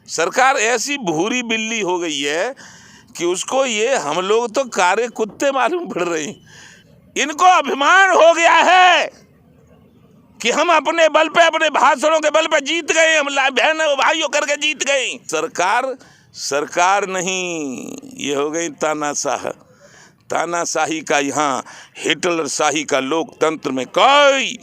सरकार ऐसी भूरी बिल्ली हो गई है कि उसको ये हम लोग तो कारे कुत्ते मालूम पड़ रहे हैं। इनको अभिमान हो गया है कि हम अपने बल पे, अपने भाषणों के बल पे जीत गए, हम बहनों भाइयों करके जीत गए। सरकार नहीं, ये हो गई तानाशाह। तानाशाही का, यहाँ हिटलर शाही का लोकतंत्र में कोई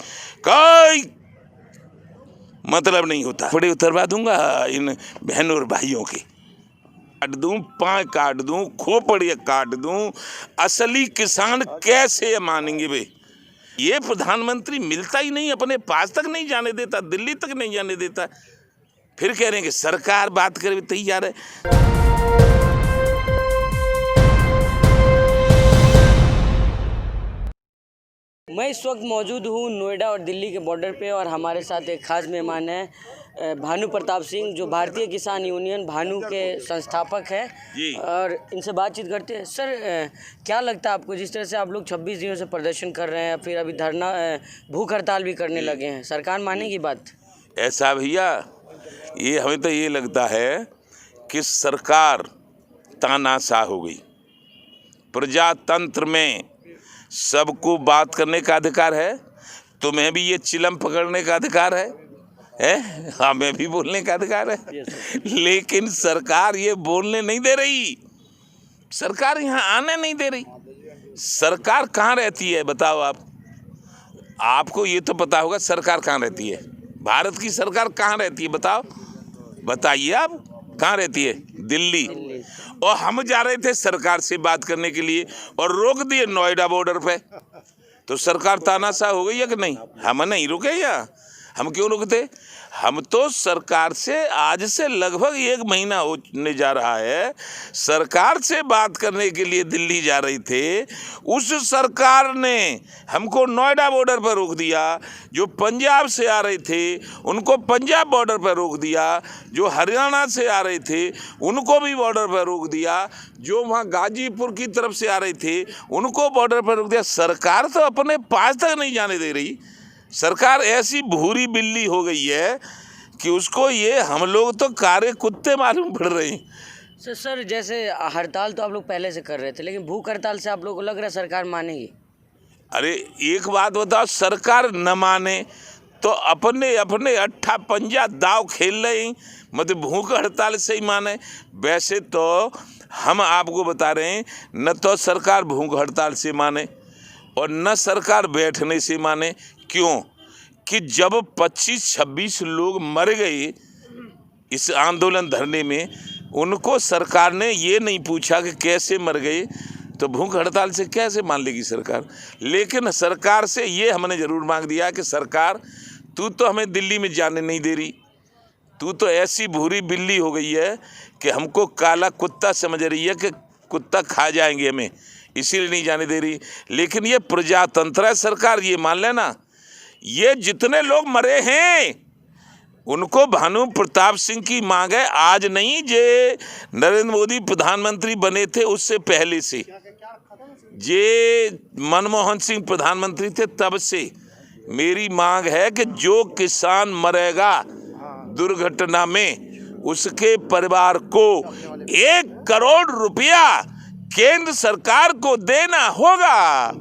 मतलब नहीं होता। बड़े उतरवा दूंगा इन बहनों और भाइयों के, काट दूं, पाँव काट दूं, खोपड़ियाँ काट दूं। असली किसान कैसे मानेंगे वे? ये प्रधानमंत्री मिलता ही नहीं, अपने पास तक नहीं जाने देता, दिल्ली तक नहीं जाने देता। फिर कह रहे हैं कि सरकार बात करे तैयार है। मैं इस वक्त मौजूद हूँ नोएडा और दिल्ली के बॉर्डर पे, और हमारे साथ एक खास मेहमान है भानु प्रताप सिंह, जो भारतीय किसान यूनियन भानु के संस्थापक हैं, और इनसे बातचीत करते हैं। सर, क्या लगता है आपको, जिस तरह से आप लोग 26 दिनों से प्रदर्शन कर रहे हैं, फिर अभी धरना, भूख हड़ताल भी करने लगे हैं, सरकार मानेगी बात? ऐसा भैया, ये हमें तो ये लगता है कि सरकार तानाशाह हो गई। प्रजातंत्र में सबको बात करने का अधिकार है, तुम्हें भी ये चिलम पकड़ने का अधिकार है, हमें भी बोलने का अधिकार है। लेकिन सरकार ये बोलने नहीं दे रही, सरकार यहाँ आने नहीं दे रही। सरकार कहाँ रहती है बताओ आप? आपको ये तो पता होगा सरकार कहाँ रहती है। भारत की सरकार कहाँ रहती है बताओ, बताइए आप, कहाँ रहती है? दिल्ली। और हम जा रहे थे सरकार से बात करने के लिए और रोक दिए नोएडा बॉर्डर पे, तो सरकार तानाशाह हो गई है कि नहीं? हम नहीं रुके यहाँ, हम क्यों रुकते? हम तो सरकार से आज से लगभग 1 महीना होने जा रहा है, सरकार से बात करने के लिए दिल्ली जा रहे थे। उस सरकार ने हमको नोएडा बॉर्डर पर रोक दिया। जो पंजाब से आ रहे थे उनको पंजाब बॉर्डर पर रोक दिया, जो हरियाणा से आ रहे थे उनको भी बॉर्डर पर रोक दिया, जो वहाँ गाजीपुर की तरफ से आ रहे थे उनको बॉर्डर पर रोक दिया। सरकार तो अपने पास तक नहीं जाने दे रही। सरकार ऐसी भूरी बिल्ली हो गई है कि उसको ये हम लोग तो कारे कुत्ते मालूम पड़ रहे हैं। सर, जैसे हड़ताल तो आप लोग पहले से कर रहे थे, लेकिन भूख हड़ताल से आप लोगों को लग रहा है सरकार मानेगी? अरे एक बात बताओ, सरकार न माने तो अपने अपने अट्ठा पंजा दाव खेल रहे हैं, मतलब भूख हड़ताल से ही माने। वैसे तो हम आपको बता रहे हैं, न तो सरकार भूख हड़ताल से माने और न सरकार बैठने से माने। क्यों? कि जब 25-26 लोग मर गए इस आंदोलन धरने में, उनको सरकार ने ये नहीं पूछा कि कैसे मर गए, तो भूख हड़ताल से कैसे मान लेगी सरकार? लेकिन सरकार से ये हमने ज़रूर मांग दिया कि सरकार, तू तो हमें दिल्ली में जाने नहीं दे रही, तू तो ऐसी भूरी बिल्ली हो गई है कि हमको काला कुत्ता समझ रही है कि कुत्ता खा जाएंगे हमें, इसीलिए नहीं जाने दे रही। लेकिन ये प्रजातंत्र है सरकार, ये मान लेना। ये जितने लोग मरे हैं उनको भानु प्रताप सिंह की मांग है, आज नहीं, जे नरेंद्र मोदी प्रधानमंत्री बने थे उससे पहले से, जे मनमोहन सिंह प्रधानमंत्री थे तब से मेरी मांग है कि जो किसान मरेगा दुर्घटना में उसके परिवार को 1 करोड़ रुपया केंद्र सरकार को देना होगा।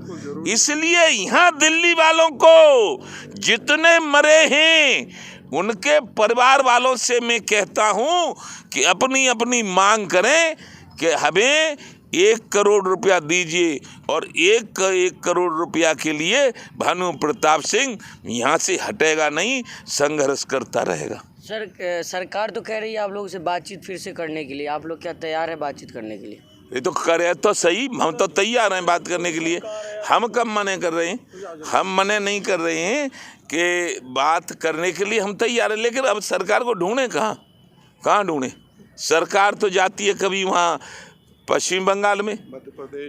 इसलिए यहाँ दिल्ली वालों को जितने मरे हैं उनके परिवार वालों से मैं कहता हूँ कि अपनी अपनी मांग करें कि हमें 1 करोड़ रुपया दीजिए, और 1 करोड़ रुपया के लिए भानु प्रताप सिंह यहाँ से हटेगा नहीं, संघर्ष करता रहेगा। सर, सरकार तो कह रही है आप लोगों से बातचीत फिर से करने के लिए, आप लोग क्या तैयार है बातचीत करने के लिए? ये तो करे तो सही, हम तो तैयार हैं बात करने के लिए। हम कब मने कर रहे हैं? हम मने नहीं कर रहे हैं कि बात करने के लिए हम तैयार हैं, लेकिन अब सरकार को ढूंढें कहाँ ढूंढें? सरकार तो जाती है कभी वहाँ पश्चिम बंगाल में,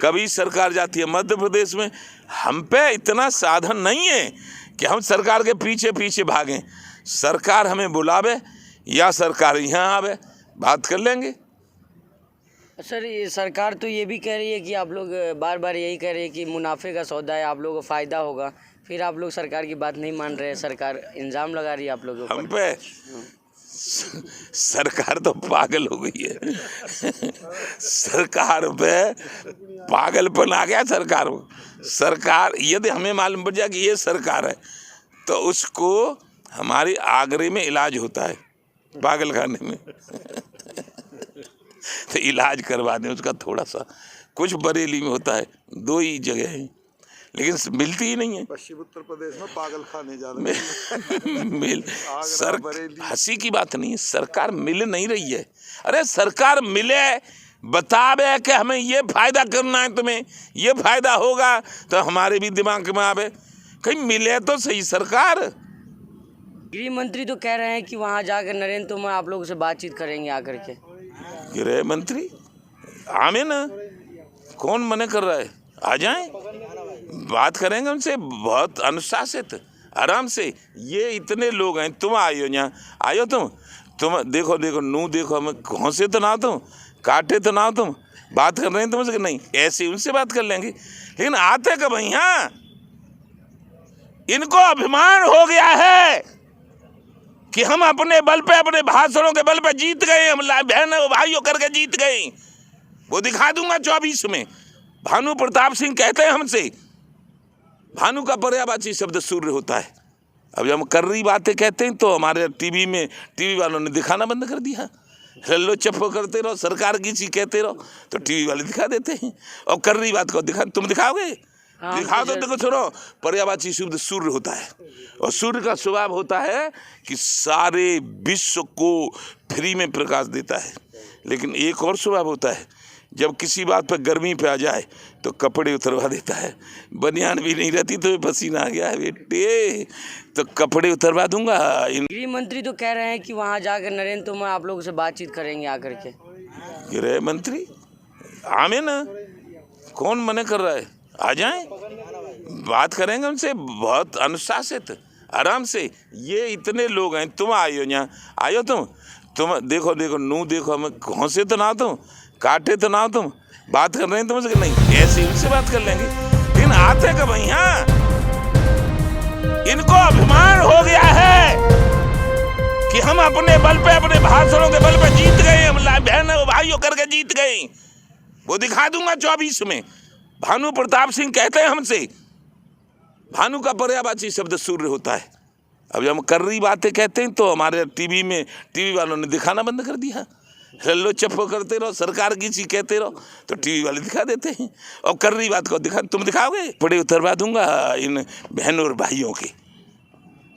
कभी सरकार जाती है मध्य प्रदेश में। हम पे इतना साधन नहीं है कि हम सरकार के पीछे पीछे भागें। सरकार हमें बुलावे या सरकार यहाँ आवे, बात कर लेंगे। सर, ये सरकार तो ये भी कह रही है कि आप लोग बार बार यही कह रही है कि मुनाफे का सौदा है, आप लोगों को फ़ायदा होगा, फिर आप लोग सरकार की बात नहीं मान रहे हैं, सरकार इल्ज़ाम लगा रही है आप लोगों को। हम पे सरकार तो पागल हो गई है। सरकार पे पागलपन आ गया। सरकार यदि हमें मालूम पड़ जाए कि ये सरकार है तो उसको हमारे आगरे में इलाज होता है, पागल खाने में। तो इलाज करवा दें उसका थोड़ा सा। कुछ बरेली में होता है, 2 ही जगह है, लेकिन मिलती ही नहीं है। पश्चिम उत्तर प्रदेश में पागल खाने जा सर हंसी की बात नहीं है, सरकार मिल नहीं रही है। अरे सरकार मिले, बतावे कि हमें ये फायदा करना है, तुम्हें ये फायदा होगा, तो हमारे भी दिमाग में आवे। कहीं मिले तो सही सरकार। गृह मंत्री तो कह रहे हैं कि वहाँ जाकर नरेंद्र तोमर आप लोगों से बातचीत करेंगे आकर के। गृह मंत्री आमे ना, कौन मना कर रहा है? आ जाएं, बात करेंगे उनसे बहुत अनुशासित आराम से। ये इतने लोग हैं, तुम आयो यहाँ, आयो तुम देखो नू देखो, हमें घोंसे तो ना तुम, काटे तो ना तुम, बात कर रहे हैं तुमसे कि नहीं, ऐसे उनसे बात कर लेंगे। लेकिन आते कब यहाँ? इनको अभिमान हो गया है कि हम अपने बल पे, अपने भाषणों के बल पे जीत गए, हम बहन भाइयों करके जीत गए। वो दिखा दूंगा 24 में। भानु प्रताप सिंह कहते हैं हमसे, भानु का पर्यायवाची शब्द सूर्य होता है। अब जब हम कर्री बातें कहते हैं तो हमारे टीवी वालों ने दिखाना बंद कर दिया। लल्लो चप्पो करते रहो, सरकार की चीज कहते रहो, तो टीवी वाले दिखा देते हैं। और कर्री बात को तुम दिखाओगे? दिखा दो, देखो सुनो, पर्यायवाची शब्द सूर्य होता है, और सूर्य का स्वभाव होता है कि सारे विश्व को फ्री में प्रकाश देता है। लेकिन एक और स्वभाव होता है, जब किसी बात पर गर्मी पे आ जाए तो कपड़े उतरवा देता है। बनियान भी नहीं रहती तो पसीना आ गया है बेटे, तो कपड़े उतरवा दूंगा। गृह मंत्री तो कह रहे हैं कि वहाँ जाकर नरेंद्र तोमर आप लोगों से बातचीत करेंगे आकर के। गृह मंत्री आमे ना, कौन मना कर रहा है? आ जाएं, बात करेंगे उनसे बहुत अनुशासित आराम से। ये इतने लोग हैं, तुम आयो यहाँ, आयो तुम देखो नू देखो, हमें घोंसे तो ना तुम, काटे तो ना तुम, बात कर रहे हैं तुमसे कि नहीं, ऐसे उनसे बात कर लेंगे। लेकिन आते कब यहाँ? इनको अभिमान हो गया है कि हम अपने बल पे, अपने भाषणों के बल पे जीत गए, हम बहन भाइयों करके जीत गए। वो दिखा दूंगा 24 में। भानु प्रताप सिंह कहते हैं हमसे, भानु का पर्यायवाची शब्द सूर्य होता है। अब जब हम कर्री बातें कहते हैं तो हमारे टीवी वालों ने दिखाना बंद कर दिया। लल्लो चप्पो करते रहो, सरकार की चीज कहते रहो, तो टीवी वाले दिखा देते हैं। और कर्री बात को तुम दिखाओगे? बड़े उतरवा दूंगा इन बहनों और भाइयों के।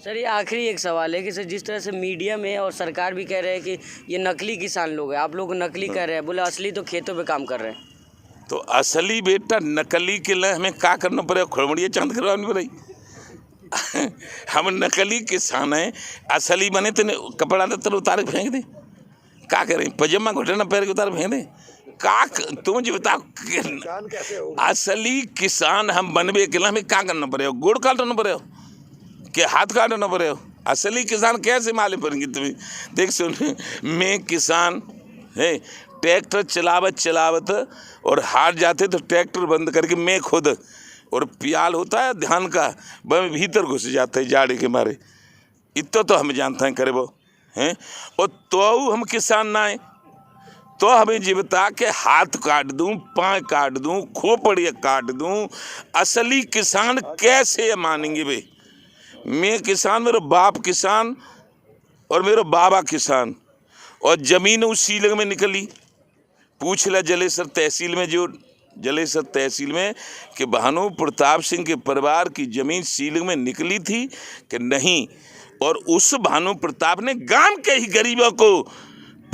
सर ये आखिरी एक सवाल है कि सर जिस तरह से मीडिया में और सरकार भी कह रहे हैं कि ये नकली किसान लोग हैं, आप लोग नकली कह रहे हैं, बोले असली तो खेतों पे काम कर रहे हैं। तो असली बेटा नकली के लिए हमें क्या करना पड़ेगा? खोड़मड़िया चांद करवानी पड़ेगी। हम नकली किसान हैं, असली बने तो कपड़ा तो उतार फेंक दे। क्या करें? पजामा घुटना पैर के उतार फेंक दे? का तुम मुझे बताओ, असली किसान हम बनवे के लिए हमें क्या करना पड़ेगा? गोड़ काटना पड़ेगा कि हाथ काटना पड़ेगा? असली किसान कैसे मालूम पड़ेंगे तुम्हें? देख सुन, मैं किसान है, ट्रैक्टर चलावत और हार जाते तो ट्रैक्टर बंद करके मैं खुद, और प्याल होता है धान का, वह भीतर घुस जाता है जाड़े के मारे। इतना तो हम जानते हैं करे वो हैं। और तो हम किसान ना है तो हमें जीवता के हाथ काट दूं, पाँव काट दूं, खोपड़िया काट दूं, असली किसान कैसे मानेंगे भाई? मैं किसान, मेरा बाप किसान और मेरा बाबा किसान, और ज़मीन उस सीलग में निकली। पूछ ला जलेसर तहसील में कि भानु प्रताप सिंह के परिवार की ज़मीन सीलग में निकली थी कि नहीं, और उस भानु प्रताप ने गांव के ही गरीबों को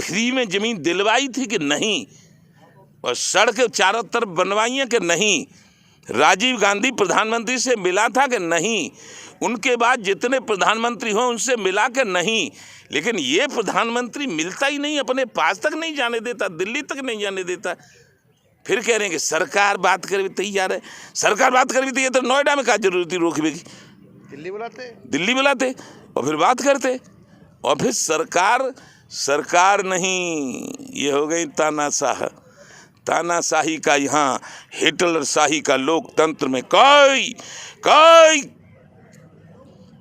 फ्री में ज़मीन दिलवाई थी कि नहीं, और सड़क चारों तरफ बनवाई है कि नहीं, राजीव गांधी प्रधानमंत्री से मिला था कि नहीं, उनके बाद जितने प्रधानमंत्री हों उनसे मिला के नहीं। लेकिन ये प्रधानमंत्री मिलता ही नहीं, अपने पास तक नहीं जाने देता, दिल्ली तक नहीं जाने देता। फिर कह रहे हैं कि सरकार बात कर भी तैयार है। सरकार बात कर भी तैयार तो नोएडा में क्या जरूरत थी रोकने की? दिल्ली बुलाते और फिर बात करते। और फिर सरकार नहीं, ये हो गई तानाशाही का, यहाँ हिटलर शाही का लोकतंत्र में कोई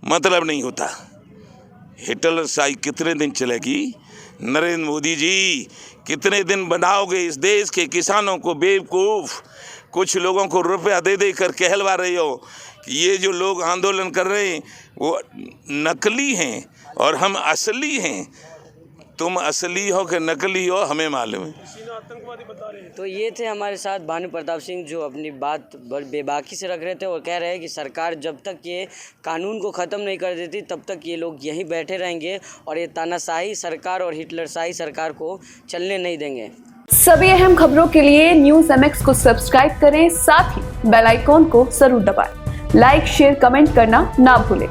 मतलब नहीं होता। हिटलरशाही कितने दिन चलेगी? नरेंद्र मोदी जी कितने दिन बनाओगे इस देश के किसानों को बेवकूफ़? कुछ लोगों को रुपया दे दे कर कहलवा रहे हो कि ये जो लोग आंदोलन कर रहे हैं वो नकली हैं और हम असली हैं। तुम असली हो कि नकली हो हमें मालूम है। तो ये थे हमारे साथ भानु प्रताप सिंह, जो अपनी बात बेबाकी से रख रहे थे और कह रहे हैं कि सरकार जब तक ये कानून को ख़त्म नहीं कर देती तब तक ये लोग यहीं बैठे रहेंगे और ये तानाशाही सरकार और हिटलरशाही सरकार को चलने नहीं देंगे। सभी अहम खबरों के लिए न्यूज़ MX को सब्सक्राइब करें, साथ ही बेल आइकॉन को जरूर दबाएं। लाइक, शेयर, कमेंट करना ना भूलें।